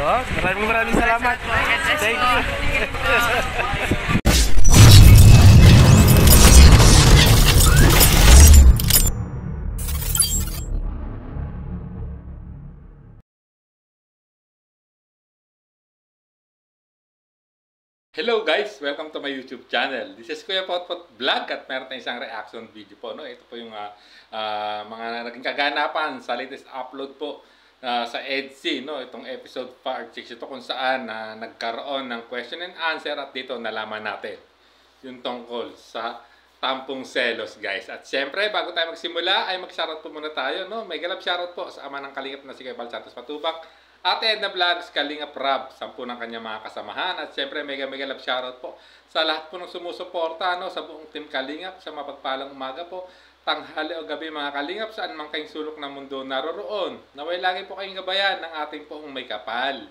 Yun, maraming salamat. Thank you. Hello guys! Welcome to my YouTube channel. This is Kuya Potpot Vlog at meron tayong isang reaction video po. No? Ito po yung mga naging kaganapan sa latest upload po sa EDC. No? Itong episode part 6 ito kung saan nagkaroon ng question and answer at dito nalaman natin yung tungkol sa tampong selos guys. At syempre bago tayo magsimula ay mag-shoutout po muna tayo. No? May galap shoutout po sa ama ng kalingap na si Kuya Bal Santos Patubak. Ate Edna Vlogs, Kalingap Rab, 10 ng kanyang mga kasamahan. At syempre, mega love shoutout po sa lahat po ng sumusuporta, no, sa buong team Kalingap, sa mapagpalang umaga po, tanghali o gabi mga Kalingap, saan mang kayong sulok ng mundo naroroon. Naway lagi po kayong gabayan ng ating poong may kapal.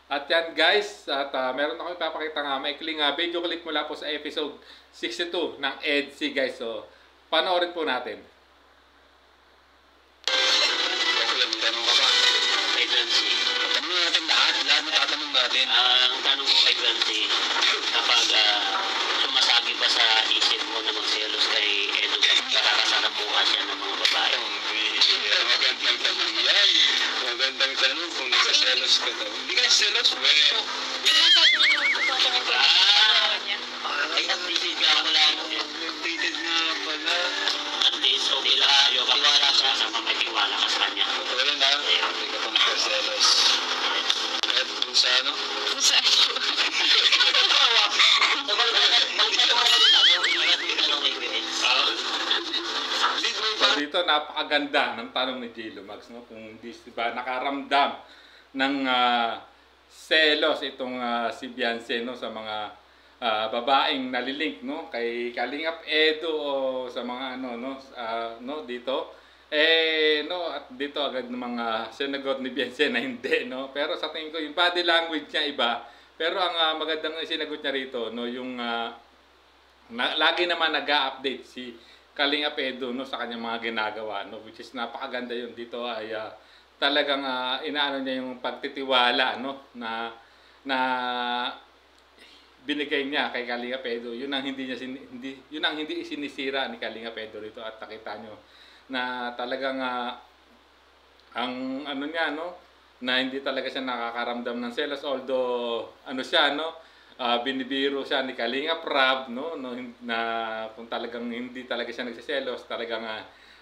At yan guys, at meron ako ipapakita nga, maikling video clip mula po sa episode 62 ng EDC guys. So, panoorin po natin. Ang tanong ko kay Bertie, kapag sumasagi ba sa isip mo na magselos kay Edu, nakakasarap bukas yan ng mga babae? Magandang tanong yan. Magandang tanong kung nagsaselos ka daw. Hindi ka selos? Ay, updated ka pala. Updated nga pala. At least, okay lang. Tiwala siya sa mga tiwala ka sa kanya. Wala na. Hindi ka pa nagsaselos. At kung sa ano? Kung sa ano? So dito napakaganda ng tanong ni J. Lumags, no? Kung di ba nakaramdam ng selos itong si Beyonce, no, sa mga babaeng nalilink, no, kay Kalingap Edu o sa mga ano, no, no, dito no, at dito agad ng mga sinagot ni Beyonce na hindi, no, pero sa tingin ko yung body language niya iba, pero ang magandang sinagot niya rito, no, yung lagi naman nag-a-update si Kalingap Edu, no, sa kanyang mga ginagawa, no, which is napakaganda yun. Dito ay talagang inaano niya yung pagtitiwala, no, na binigay niya kay Kalingap Edu. Yun ang hindi isinisira ni Kalingap Edu rito, at nakita nyo na talagang ang ano niya, no, na hindi talaga siya nakakaramdam ng selos, although ano siya, no, binibiro siya ni Kalingap Rab, no, na kung talagang hindi talaga siya nagsiselos, talagang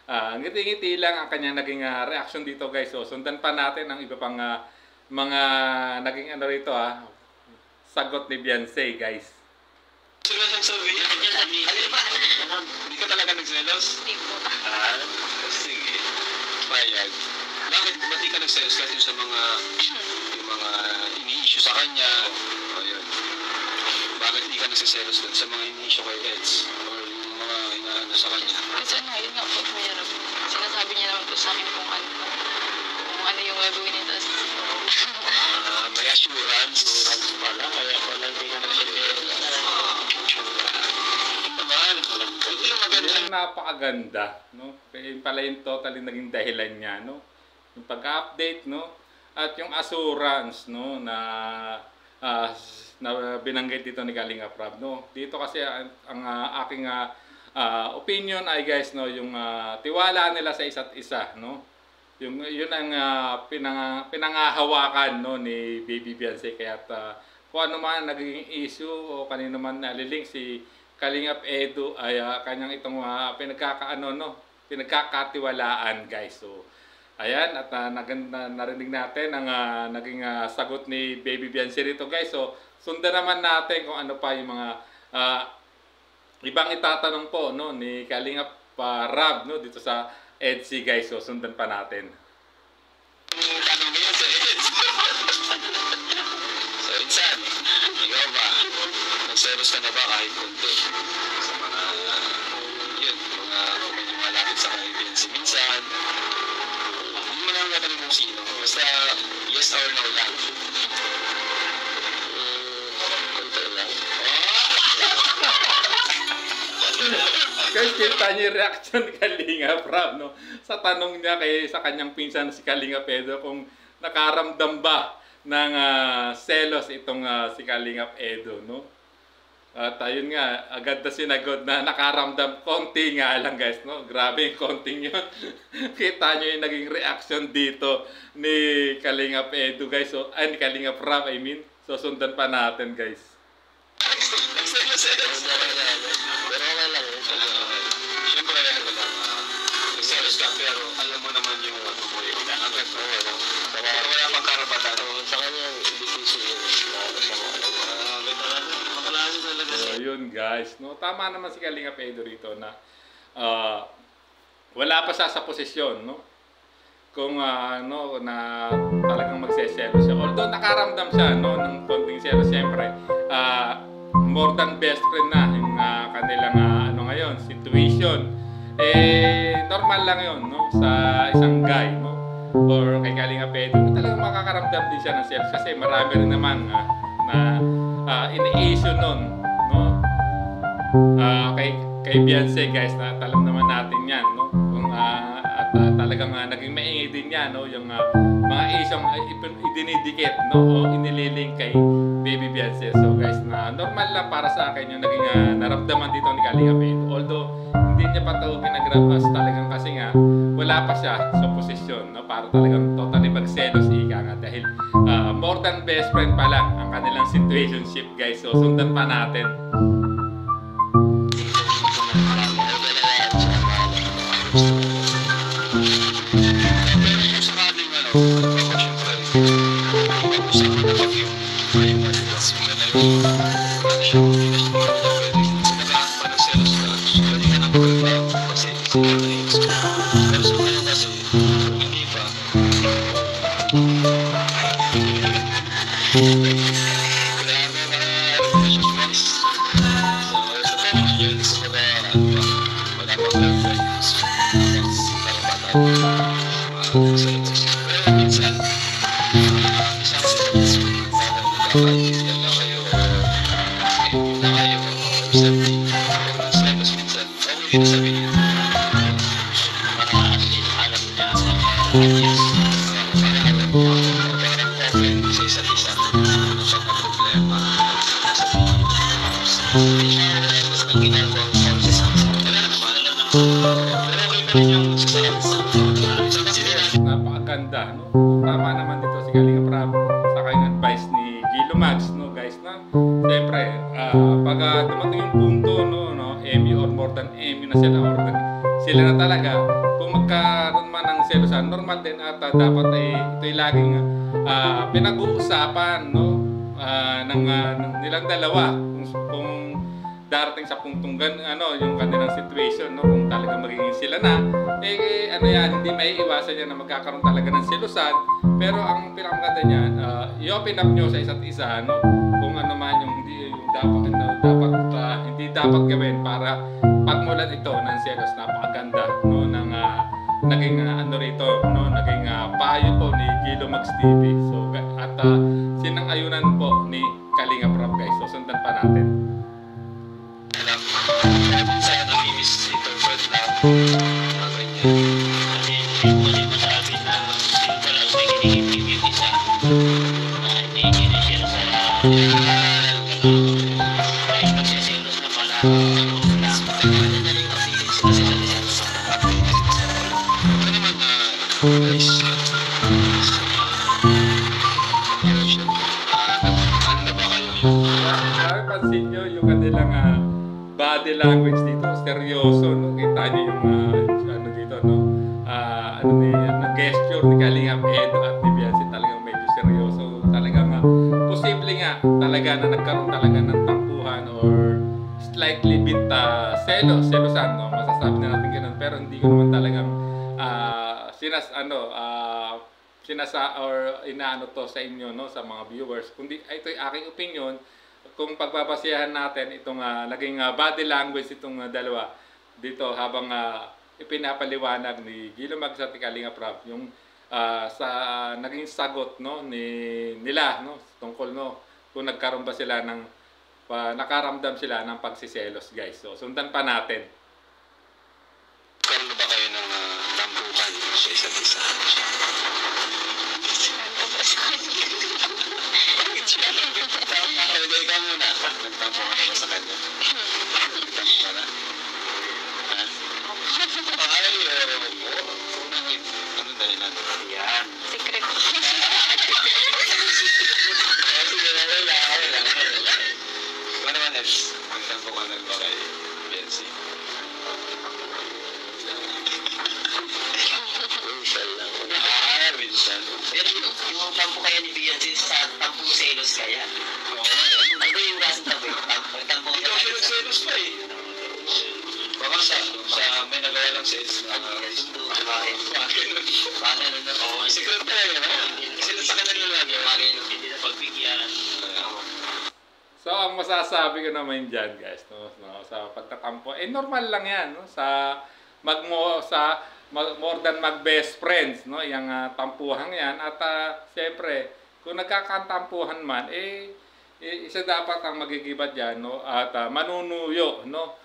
ngiti-ngiti lang ang kanyang naging reaction dito guys. So sundan pa natin ang iba pang mga naging ano rito sagot ni Beyonce guys. Seryoso sabihin? Hindi ka talaga nagselos? Hindi po. Sige. Payag. Bakit ba't di ka nagselos kasi sa mga yung mga ini-issue sa kanya? O yun. Bakit di ka nagsiselos dun sa mga ini-issue kay Eds? Or yung mga inaano sa kanya? Kasi ano, yun nga po, mahirap. Sinasabi niya naman po sa akin kung ano yung gagawin nito. May assurance. Pala, kaya pala hindi ka nagsiselos. Ito yung maganda. Yung napakaganda, no? Yung pala yung totally naging dahilan niya, no? Yung pag-update, no? At yung assurance, no, na binanggit dito ni Kalingap Rab, no? Dito kasi ang aking opinion ay guys, no, yung tiwala nila sa isa't isa, no? Yun ang pinangahawakan, no, ni Baby Beyonce. Kaya kung ano man naging issue o kanino man nalilink si Kalingap Edu ay kanyang itong pinagkakatiwalaan guys. So ayan, at narinig natin ang naging sagot ni Baby Beyonce rito guys. So sundan naman natin kung ano pa yung mga ibang itatanong po, no, ni Kalingap Rab, no, dito sa EDC guys. So sundan pa natin. Tanong ngayon sa Eds. So insan, ikaw ba? Nagselos ka na ba kahit konti? Sa mga yun, mga medyo malapit sa kaibigan si minsan. Hindi mo lang natanong kung sino. Basta yes or no lang. Konti lang. Guys, kita niyo yung reaction ni Kalingap Rab, no? Sa tanong niya sa kanyang pinsan si Kalingap Edu kung nakaramdam ba ng selos itong si Kalingap Edo, no? At ayun nga, agad na sinagot na nakaramdam, konti nga lang guys, no? Grabe yung konting yun. Kita nyo yung naging reaction dito ni Kalingap Edo guys, so, ni Kalingap Rap, I mean. So sundan pa natin guys. Nagselos. Pero okay lang yun. Siyempre, nagselos ka, pero alam mo naman yung ano mo yun. Hanggang mo, ano? Wala pang karapatan. Sa kanya, difficile yun. Lalo sa mga maklase talaga So yun guys, no? Tama naman si Kalingap Edo rito na wala pa siya sa posisyon, no? Kung ano na talagang magseselos siya. Although nakaramdam siya, no, ng konting selos, siyempre more than best friend na yung kanilang ano ngayon, situation. Normal lang yun, no, sa isang guy, no, or kay Kalingap Edo, talagang makakaramdam din siya ng selos kasi marami rin naman na ini-issue nun, no, kay Beyonce guys, na alam naman natin yan, no, kung talagang naging maingay din yan, no, yung mga isyong idinidikit, no, o inililink kay Baby Beyonce. So guys, na normal lang para sa akin yung naging naramdaman dito ni Kalingap Edo. Although hindi niya pa ito pinagrab as talagang kasi nga wala pa siya sa posisyon, no, para talagang totally magselos ika nga dahil more than best friend pa lang ang kanilang situationship guys. So sundan pa natin. Napakaganda, no? Tama naman dito si Kalingap Rap sa kanyang advice ni Gilo Mags, no guys, na siyempre pag dumating yung punto, no, MU or more than MU na sila or sila na talaga, kung magkaroon man ng selosan, normal din at dapat ito'y laging pinag-uusapan, no, ng nilang dalawa kung darating sa puntong yung kanilang situation, no, kung talaga magiging sila na, ano yan, hindi may iwasan yan na magkakaroon talaga ng selusan. Pero ang pinakamaganda niyan, i-open up nyo sa isa't isa, no, kung ano man yung hindi dapat gawin para pagmulan ito ng selos. Napakaganda, no, ng naging rito, no, naging payo po ni Gilo Mags TV. So at sinang-ayunan po ni Kalingap Rap guys. So sundan pa natin. Minsan namimiss si girlfriend na mga ganyan. Kasi hindi masabi na sino pa lang may kinikilig yung isa na hindi kinishare sa may nagsiselos na pala madaling mapigil sila sa selos. Ano naman guys, ano na ba kayo yung Pansin nyo yung kanilang body language dito, seryoso, no? Kita nyo yung dito, no? Gesture ni Kalingap Edo at ni Beyonce, talagang medyo seryoso. Talagang posible nga talaga na nagkaroon talaga ng tampuhan or slightly bit selosan, no? Masasabi na natin ganun, pero hindi ko naman talagang inaano to sa inyo, no, sa mga viewers, kundi ito'y aking opinion. Kung pagbabasihan natin itong naging body language itong dalawa dito habang ipinapaliwanag ni Gilo Mags at Kalingap Rap yung sa naging sagot, no, nila, no, tungkol, no, kung nagkaroon ba sila ng nakaramdam sila ng pagsiselos guys. So sundan pa natin. karoon ba kayo ng tampuhan sa isa't isa? Ano ba sa kanya? Hindi, ikaw muna. Nagtampo ka na ba sa kanya? Nagtampo ka na? Ha? Ay, oo. Bakit? Ano dahilan? Yan. Secret. Sige, wala. Ano naman, Eds? Nagtampo ka na ba kay Benzi? Minsan lang. Minsan. Pero yung tampo kaya ni Beyonce sa tampong selos kaya. Oo, yan. Ano ba yung klaseng tampo? Tampo ka Ikaw selos pa eh. Baka sa may nagawa lang sa Eds na Sundo, kumain. Baka ano na. Oo, secret na yun, ha? Sila sa kanila lagi. kumain. Hindi na pagbigyan. So, ang masasabi ko naman dyan, guys, sa pagtatampo, normal lang yan, no? More than mag-best friends, no? Yung tampuhan yan. At, siyempre, kung nagkakantampuhan man, isa dapat ang magigibat dyan, no? At manunuyo, no?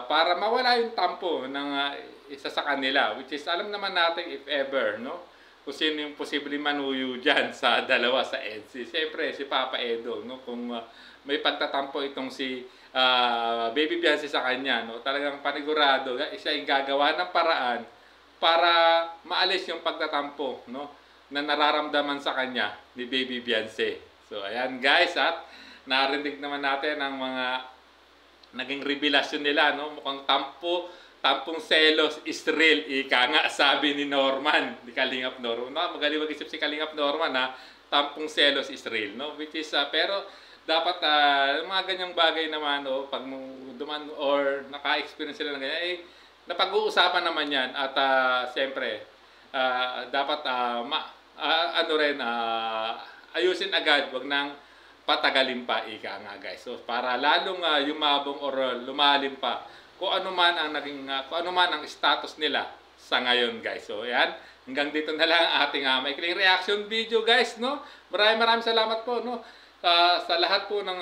Para mawala yung tampo ng isa sa kanila, which is, alam naman natin, if ever, no? Kung sino yung posibleng manuyo dyan sa dalawa sa EDSI. Siyempre, si Papa Edo, no? Kung may pagtatampo itong si Baby Beyonce sa kanya, no? Talagang panigurado, siya yung gagawa ng paraan para maalis yung pagtatampo, no? Na nararamdaman sa kanya ni Baby Beyonce. So, ayan guys, at narinig naman natin ang mga naging revelasyon nila, no? Mukhang tampong selos is real. Ika nga, sabi ni Norman, ni Kalingap Norman. No, magaling mag-isip si Kalingap Norman, ha? Tampong selos is real, no? Which is, pero dapat, mga ganyang bagay naman, no? Pag duman or naka-experience sila ng ganyan, napag-uusapan naman yan. At, siyempre, dapat, ayusin agad, wag nang patagalin pa, ika nga, guys. So, para lalong yumabong or lumalim pa kung ano man ang status nila sa ngayon, guys. So, ayan, hanggang dito na lang ang ating maikling reaction video, guys, no? Maraming salamat po, no? Sa lahat po ng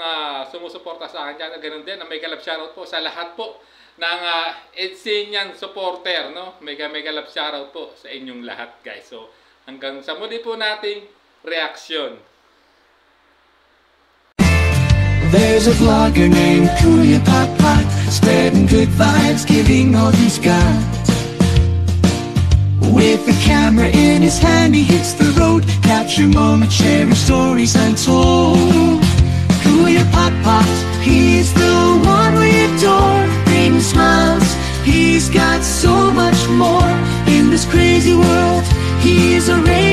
sumusuporta sa akin channel, ganun din, may love shoutout po sa lahat po ng EDSIan supporter, no? May love shoutout po sa inyong lahat, guys. So, hanggang sa muli po nating reaction. There's a vlogger named Kuya Papa, spreading good vibes, giving all he's got. With the camera in his hand, he hits the road, capture moments, sharing stories untold. Kuya Papa, he's the one we adore, bring smiles, he's got so much more. In this crazy world, he's a ray